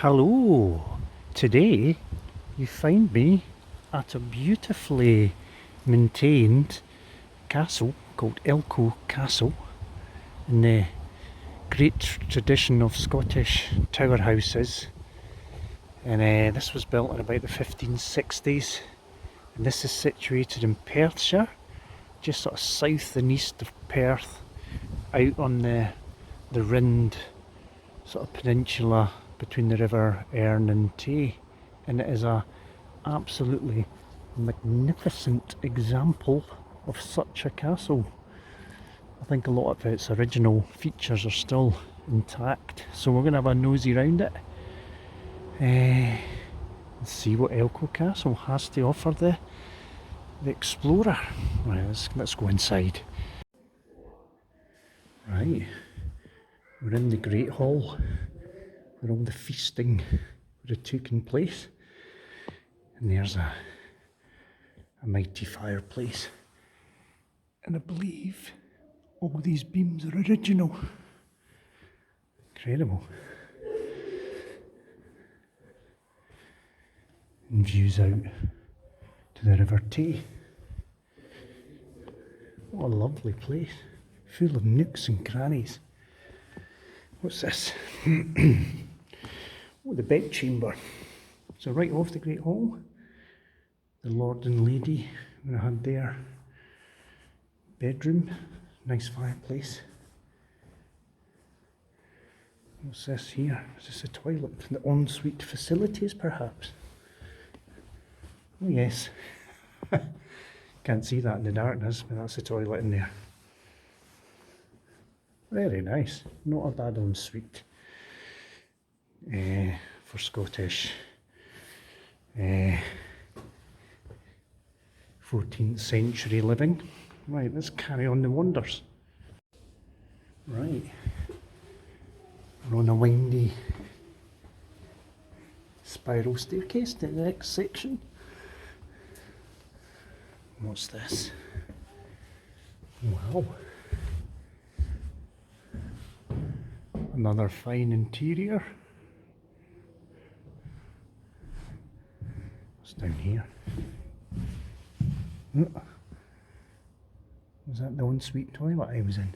Hello! Today you find me at a beautifully maintained castle called Elcho Castle in the great tradition of Scottish tower houses, and this was built in about the 1560s, and this is situated in Perthshire, just sort of south and east of Perth, out on the Rind sort of peninsula between the River Erne and Tay, and it is a absolutely magnificent example of such a castle. I think a lot of its original features are still intact, so we're going to have a nosy round it and see what Elcho Castle has to offer the explorer. Right, let's go inside. Right, we're in the Great Hall where all the feasting would have taken place, and there's a mighty fireplace, and I believe all these beams are original. Incredible. And views out to the River Tay. What a lovely place, full of nooks and crannies. What's this? Oh, the bedchamber. So right off the Great Hall, the Lord and Lady would have had their bedroom. Nice fireplace. What's this here? Is this a toilet? The ensuite facilities, perhaps? Oh yes. Can't see that in the darkness, but that's the toilet in there. Very nice. Not a bad ensuite for Scottish 14th century living. Right, let's carry on the wonders. Right, we're on a windy spiral staircase to the next section. What's this? Wow. Another fine interior. What's down here? Was that the ensuite toilet I was in?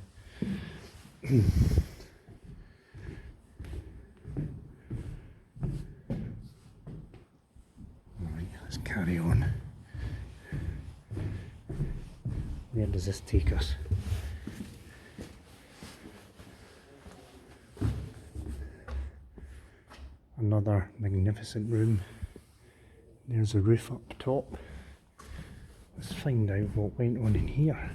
Right, let's carry on. Where does this take us? Another magnificent room. There's a roof up top. Let's find out what went on in here.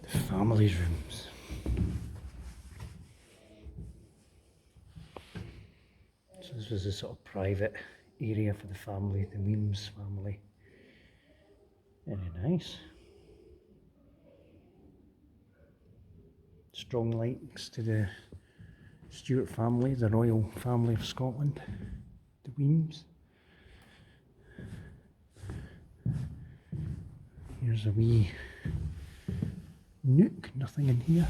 The family's rooms. So this was a sort of private area for the family, the Weems family. Very nice. Strong links to the Stuart family, the royal family of Scotland, the Weems. Here's a wee nook, nothing in here.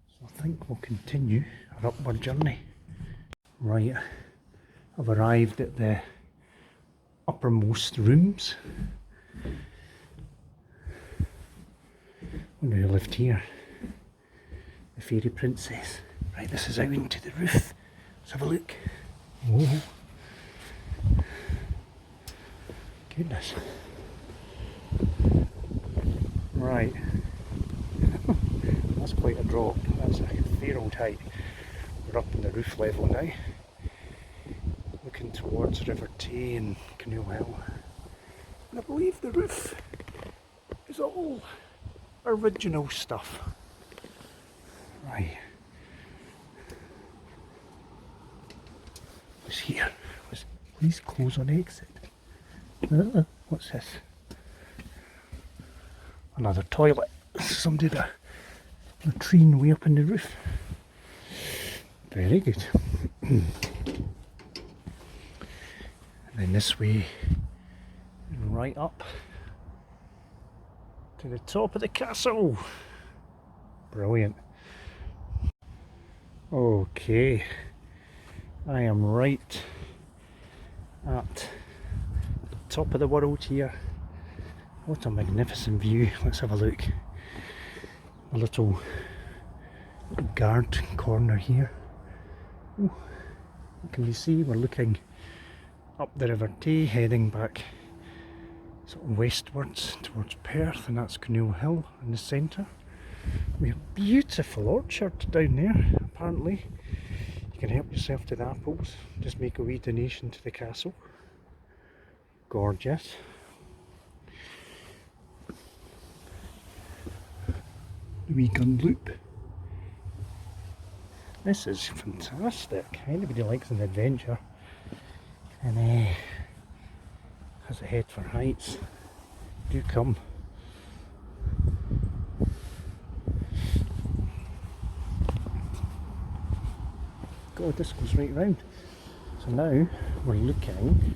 So I think we'll continue our upward journey. Right, I've arrived at the uppermost rooms. Wonder who lived here. The fairy princess. Right, this is out into the roof. Let's have a look. Oh, goodness. Right. That's quite a drop. That's a fair old height. We're up in the roof level now. Looking towards River Tay and Canoe Hill. And I believe the roof is all original stuff. Right. What's here? Please close on exit. What's this? Another toilet. Somebody did a latrine way up in the roof. Very good. And then this way, right up to the top of the castle. Brilliant. Okay, I am right at the top of the world here. What a magnificent view. Let's have a look. A little guard corner here. Oh, what can we see? We're looking up the River Tay, heading back sort of westwards towards Perth, and that's Canoe Hill in the centre. We have a beautiful orchard down there, apparently. You can help yourself to the apples. Just make a wee donation to the castle. Gorgeous. The wee gun loop. This is fantastic. Anybody likes an adventure and has a head for heights, do come. God, this goes right round. So now we're looking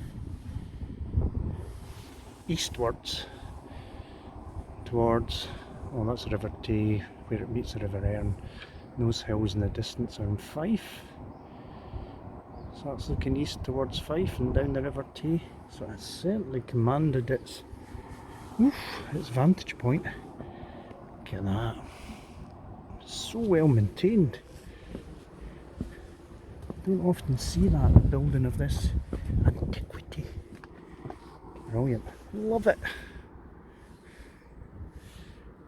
eastwards towards, well, that's the River Tay where it meets the River Erne. Those hills in the distance are in Fife. So that's looking east towards Fife and down the River Tay. So it's certainly commanded its vantage point. Look at that. So well maintained. Don't often see that building of this antiquity. Brilliant. Love it.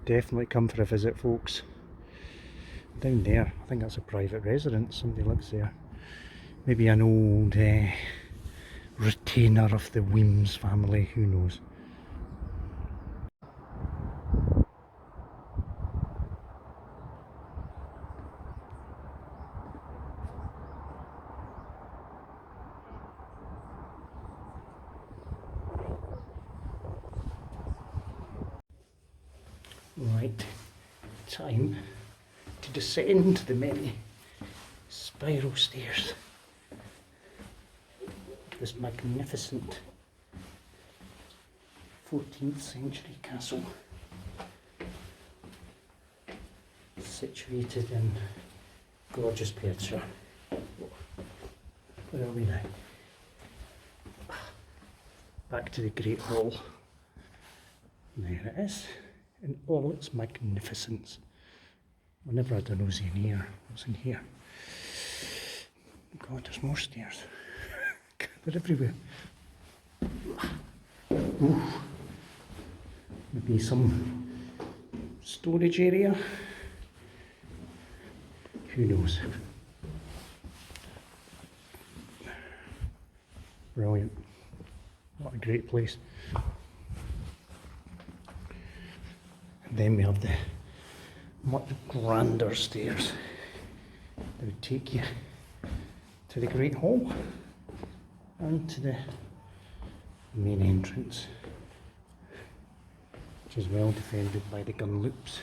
Definitely come for a visit, folks. Down there, I think that's a private residence. Somebody lives there. Maybe an old retainer of the Weems family, who knows. Right, time to descend the many spiral stairs. This magnificent 14th century castle, situated in gorgeous Perthshire. Where are we now? Back to the Great Hall. There it is, in all its magnificence. I never had a nosy in here. What's in here? God, there's more stairs. They're everywhere. Ooh. Maybe some storage area. Who knows? Brilliant. What a great place. And then we have the much grander stairs that would take you to the Great Hall and to the main entrance, which is well defended by the gun loops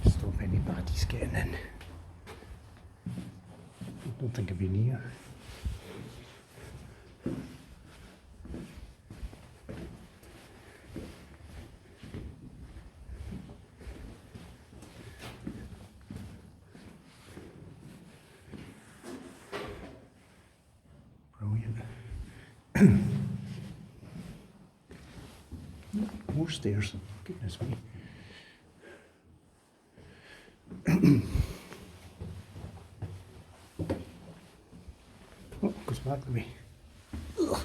to stop any baddies getting in. I don't think I've been here. More stairs, goodness me. Oh, goes back the way. Ugh.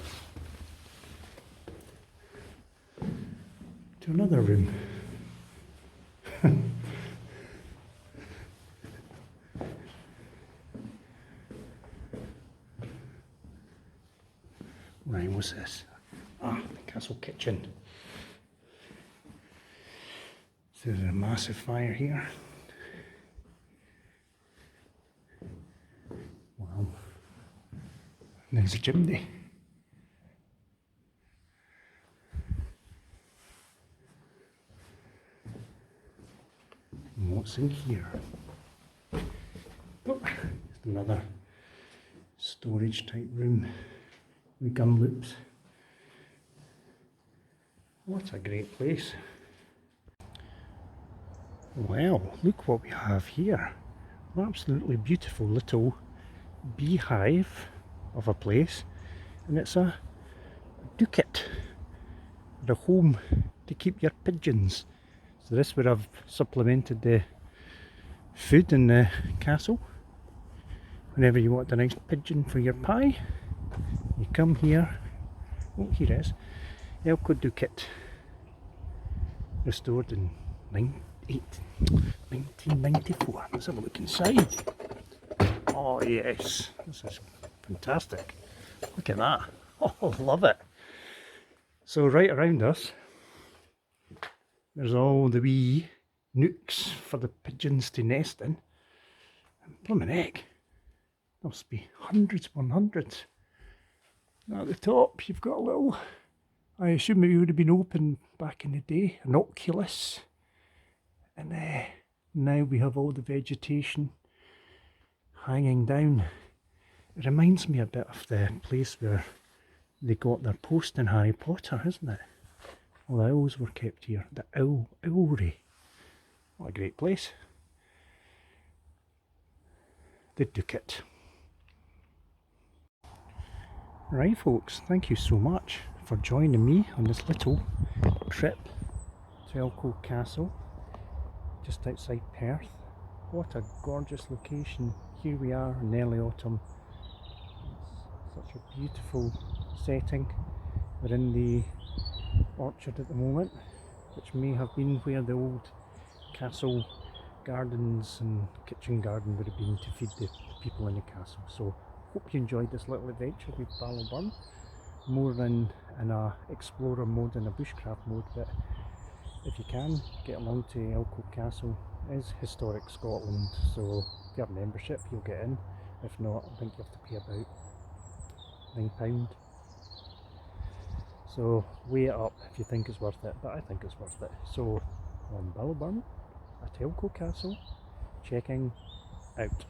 To another room. Right, what's this? Ah, the castle kitchen. So there's a massive fire here. Wow. And there's a chimney. And what's in here? Oh, just another storage type room with gun loops. What a great place. Well, look what we have here. An absolutely beautiful little beehive of a place, and it's a ducat, the home to keep your pigeons. So this would have supplemented the food in the castle. Whenever you want a nice pigeon for your pie, you come here. Oh, here it is. Elcho ducat, restored in 1994. Let's have a look inside. Oh yes, this is fantastic. Look at that. Oh, love it. So right around us, there's all the wee nooks for the pigeons to nest in. And blooming heck, there must be hundreds upon hundreds. Now at the top, you've got a little, I assume it would have been open back in the day, an oculus. And now we have all the vegetation hanging down. It reminds me a bit of the place where they got their post in Harry Potter, isn't it? All the owls were kept here. The owlry. What a great place. The ducat. Right folks, thank you so much for joining me on this little trip to Elcho Castle, just outside Perth. What a gorgeous location. Here we are in early autumn. It's such a beautiful setting. We're in the orchard at the moment, which may have been where the old castle gardens and kitchen garden would have been to feed the people in the castle. So hope you enjoyed this little adventure with Ballowburn, more than in a explorer mode and a bushcraft mode, but if you can, get along to Elcho Castle. It is historic Scotland, so if you have a membership you'll get in. If not, I think you have to pay about £9. So weigh it up if you think it's worth it, but I think it's worth it. So on Ballowburn at Elcho Castle, checking out.